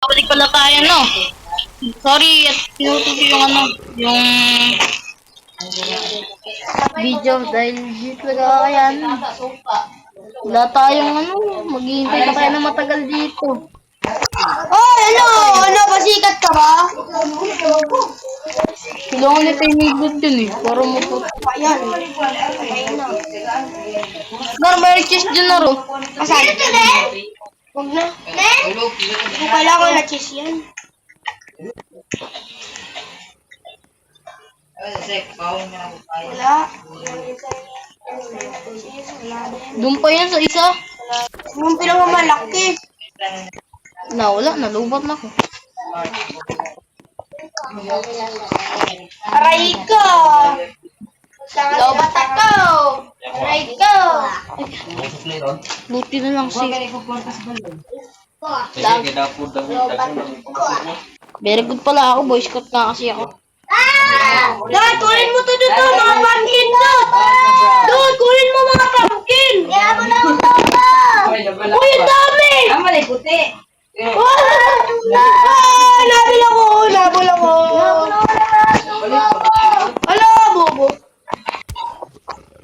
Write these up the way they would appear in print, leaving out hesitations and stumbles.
Balik pala tayo, no? Sorry, at pinutin ko yung ano, yung video dahil dito talaga yan. Wala tayong ano, maghihintay pa tayo ng matagal dito. Oh, hello! Ano, pasikat ka ba? Kailangan nito yung migot yun eh, para mapot. Ayan. Normal cheese dyan na ro. Asan? Huwag na. Kailangan ko na cheese yan. Wala. Doon pa yan sa isa. Yung pinakamalaki. Wala, nalubat na ako. Aray ko! Lobat ako! Aray ko! Buti na lang si... Very good pala ako, boy scout nga kasi ako. Dad, kunin mo to dito, mga pumpkin to! Dad, kunin mo mga pumpkin! Kaya mo na ako! Uy, ang dami! Malay puti. Nabil ako! Nabol ako! Ala, bobo!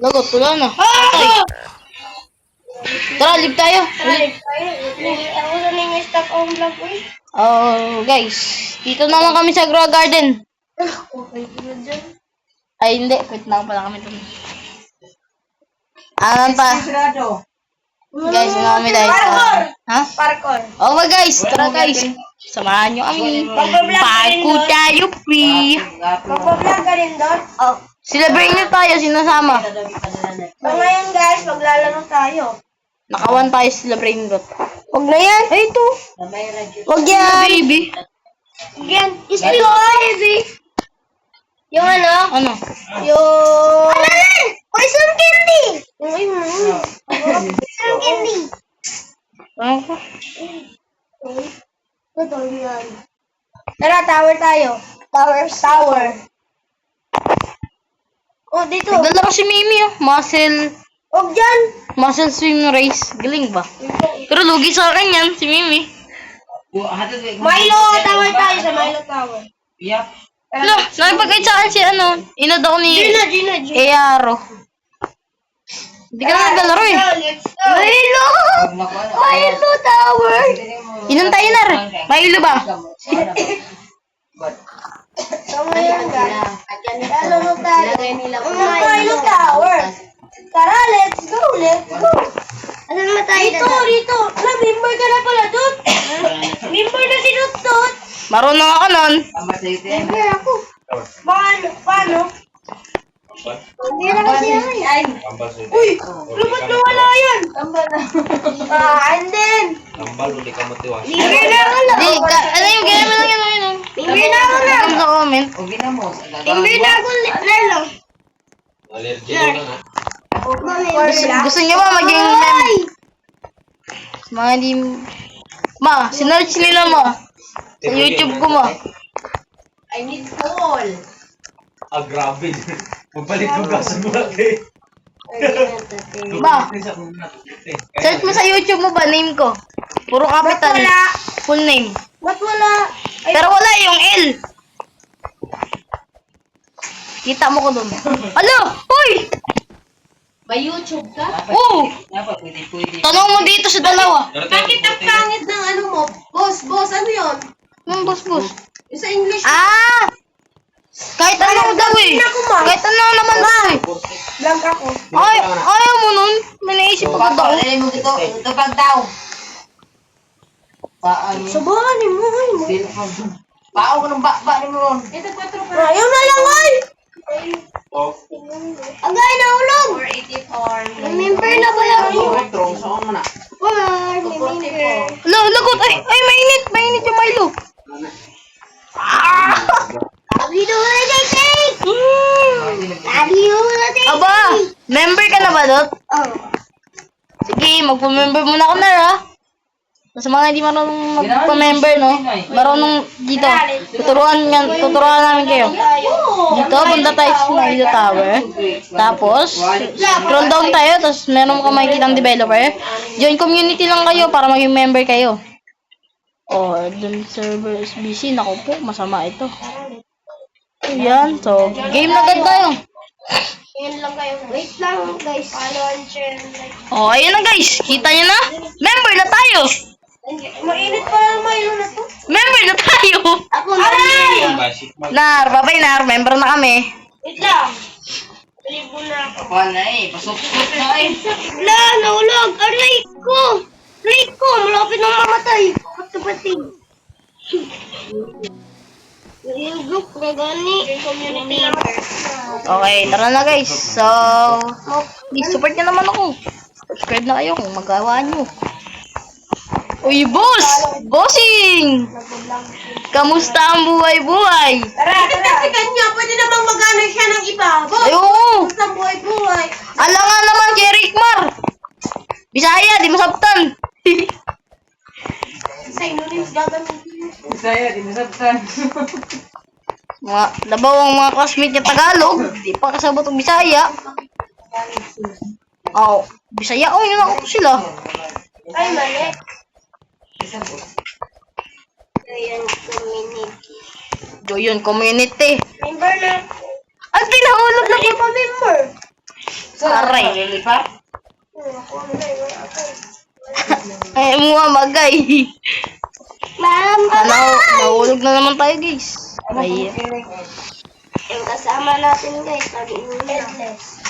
Lagot, wala na. Ah! Tara, live tayo. Ako na yung stop ang vlog ko eh. Oh, guys. Dito na lang kami sa Grow Garden. Okay, sila dyan. Ay, hindi. Quit na pala kami dun. Alam pa. Sigurado. Guys, ano kami dahil Parkour! ha? Parkour. Okay, guys. Tara, guys. Samahan nyo kami. Parkour tayo, free. Magpa-vlog ka rin doon? Oh, celebrate nyo tayo. Sinasama. So ngayon guys, maglalaro tayo. Nakawan tayo celebrate nyo. Huwag na yan. Ay, ito. Huwag yan. Baby. Huwag yan. Ispil ko, baby. Yung ano? Ano? Yung... Ano yan? Poison candy! Poison candy. Ano ko? Ito yan. Tara, tower tayo. Tower. Oh, dito. Naglalaro si Mimi, oh. Huwag dyan. Muscle swim race. Galing ba? Pero lugi sa akin yan, si Mimi. Milo, tower tayo sa Milo Tower. Yep. Ano? Nakipag-guide sa akin si ano? Inad ako ni Gina. Eyaro. Hindi ka na naglalaro eh. Let's go. Milo Tower. Ilan tayo na rin? Mahilo ba? So ngayon guys, lalaro tayo. Milo Tower. Tara, let's go. Asan ba tayo? Dito. Ala, member ka na pala, Dut. Member na si Dut. Marunong ako nun. Member ako. Paano? Hindi na kasi ako eh. Uy, lupat na wala yan. And then, member na ako na. Di, ano yung gaya mo lang yan? Member na ako na. Sa comment. Member na ako lang. Gusto niyo ba maging mga hindi... Ma, sinearch nila mo. Sa YouTube ko mo. I need coal. Grabe. Magbalik ko ka sa mulati. Ma, search mo sa YouTube mo ba? Name ko. Puro capital. Wala. Full name. Ba't wala? Pero wala yung L. Kita mo ko doon. Alo! Hoy! May YouTube ka? Oo! Pwede. Tanong mo dito sa dalawa. Bakit ang pangit ng ano mo? Boss, ano yun? Anong boss? Yung sa English. Ah! Kahit ano daw eh. Kahit ano naman daw eh. Blank ako. Ay, ayaw mo nun. May naisip agad ako. Alay mo dito. Ito pag daw. Paano? Sabahan mo. Pao ko ng bakba ni mo ron. Ito 4 pa. Ayaw na lang, ay! Agay na ulog! 484. Member na ba yan? Saan mo na? Why? Member. Lagot. Ay, mainit yung Milo. Sabi na wala na take! Sabi na wala take! Aba, member ka na ba, Dot? Oh. Sige, magpa-member muna ako na, ha? Sa mga hindi marunong magpa-member, no? Marunong dito. Tuturuan namin kayo. Dito, punta tayo sa Milo Tower. Tapos, scroll down tayo. Tapos, meron ka makikita ng developer. Join community lang kayo para maging member kayo. Oh, dun server is busy. Naku po, masama ito. Ayan, so, game na agad tayo. Yan lang kayo. Wait lang, guys. Follow and share and like. Oh, ayun na guys. Kita nyo na? Member na tayo. Mainit pa lang Milo na to. Member na tayo. Ako na. Nar, babay Nar. Member na kami. Wait lang. Libo na ako. Paano na eh? Pasok-pasok na eh. Wala, naulog. Aray ko. Aray ko. Malapit na mamatay. Kapatid. Yung group na gani. Community member. Okay, tara na guys. So, support nyo naman ako. Subscribe na kayo kung magawa nyo. Uy, boss! Bossing! Kamusta ang buhay-buhay? Tara, tara. Kanya, pwede namang magana siya ng iba. Ay, oo! Sa buhay-buhay. Alam nga naman kay Rickmar! Bisaya, di masabtan! Synonyms gagamitin. Saya, di masabtan. Mga, labaw ang mga classmate niya Tagalog, di pa kasabot ang Bisaya. Oh, Bisaya, oh, yun ako sila. Ay, mali. Ayan, community. Joyon Community. Member na. Ay, pinahulog na Ano pa member? Aray. Lilipat? Ako na yun. Ay, mga magay. Ma'am, Nahulog na naman tayo, guys. Ay, yung kasama natin guys, headless.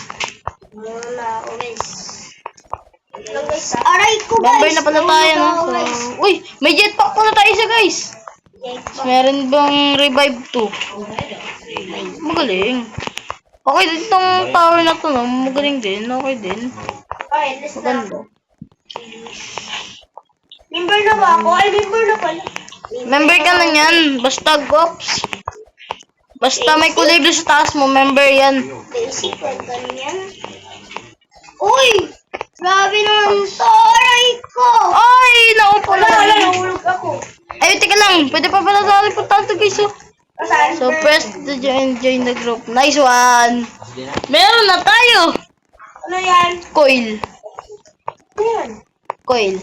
Muna ako guys. Aray ko guys! member na pala tayo, no? So, uy, may jetpack pala tayo isa, guys. Meron bang revive to? Magaling. Okay din tong tower na to, no? Magaling din. Okay din. Headless na ako. Maganda. Member na ba ako? Ay, member na pala. Member ka na yan. Basta gops. Basta may kulay blue sa taas mo, member yan. Basic or ganyan. Uy! Grabe naman to! Aray ko! Ay, naupo na. Wala, nahulog ako. Ay, teka lang. Pwede pa pala sa akin puntahan to, guys. Oh. Saan? So, press to join the group. Nice one. Meron na tayo. Ano yan? Coil. Ano yan? Coil.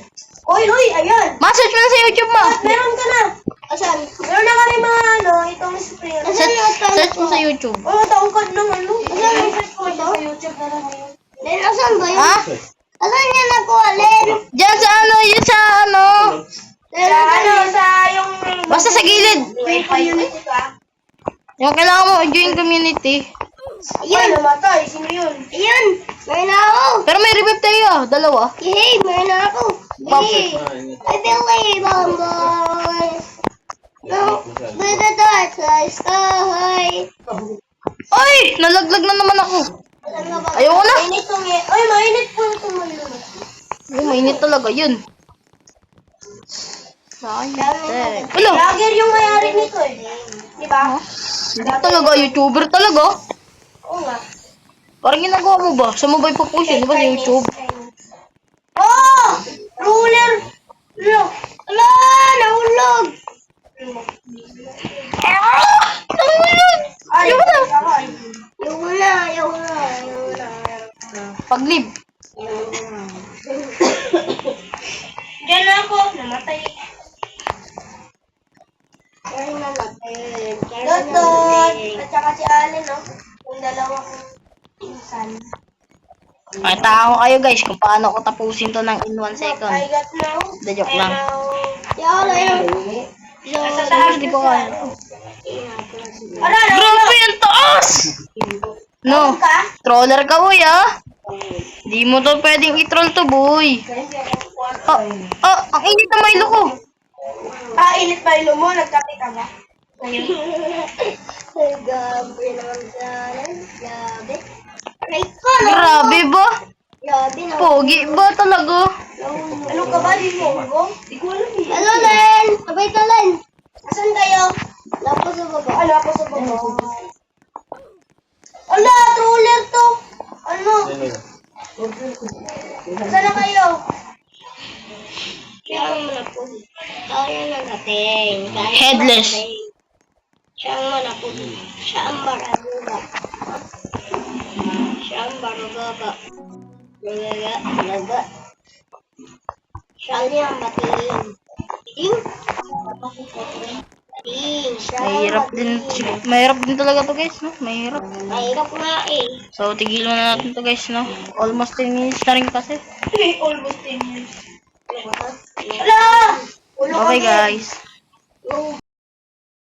Uy, ayan! Ma-search mo na sa YouTube mo. Meron ka na! Asan? Meron na kami mga ano, itong spray. Search mo sa YouTube. Oh, taungkod ng ano. Asan yung search ko ito? Sa YouTube na lang yun. Len, asan ba yun? Ha? Asan yan ako, Len? Diyan sa ano, yun sa ano. Sa ano, sa yung... Basta sa gilid. May community ka? Yung kailangan mo join community. Ayun! Namatay, sino yun? Ayun! Meron na ako! Pero may revive tayo ah, dalawa. Yay! Meron na ako! Yay! I believe on boys! No, with the dark sky! Ay! Nalaglag na naman ako. Ayoko na. Mainit tong ay, mainit po itong malulog. Ay, mainit talaga yun. Sayang. Wala. Vlogger yung mayari nito eh. Di ba? Hindi talaga, YouTuber talaga. Oo nga. Parang ginagawa mo ba? Sa mobile pa po siya, di ba sa YouTube? Oh! Ruler! Look! Ala! Nahulog! Nahulog! Ayoko na. Ayoko na. Ayoko na. Paglib. Diyan na ako. Namatay. Dodot! At saka si Allen, no? Yung dalawang insan. Makita ko kayo guys kung paano ko tapusin to ng in 1 second. I got now. The joke lang. Yala yun. Sa taas, di pa kaya. Ala, Grabe yung taas! No, ka? troller ka boy ah. Di mo to pwedeng i-troll to boy. Ang init na Milo ko. Init pa ilo mo. Nagkape ka ba? Gabi naman sana. Gabi. Aray ko, no? Grabe ba? Gabi na. Pogi ba talaga? Ano ka ba? Di mo ko? Di ko alam eh. Hello, Len! Sabay ka, Len! Asan kayo? Lapo sa baba. Lapo sa baba. Ala, troller to! Ano? Saan na kayo? Kaya mo na po. Kaya na natin. Headless. Siya ang manapod. Siya ang barabuga. Siya ang barabuga. Laga. Siya ang batiin. Ting? Mahirap din talaga to guys, no? Mahirap. Mahirap nga eh. So, tigilan na natin to guys, no? Almost 10 minutes na rin kasi. Almost 10 years. Wala! Okay guys.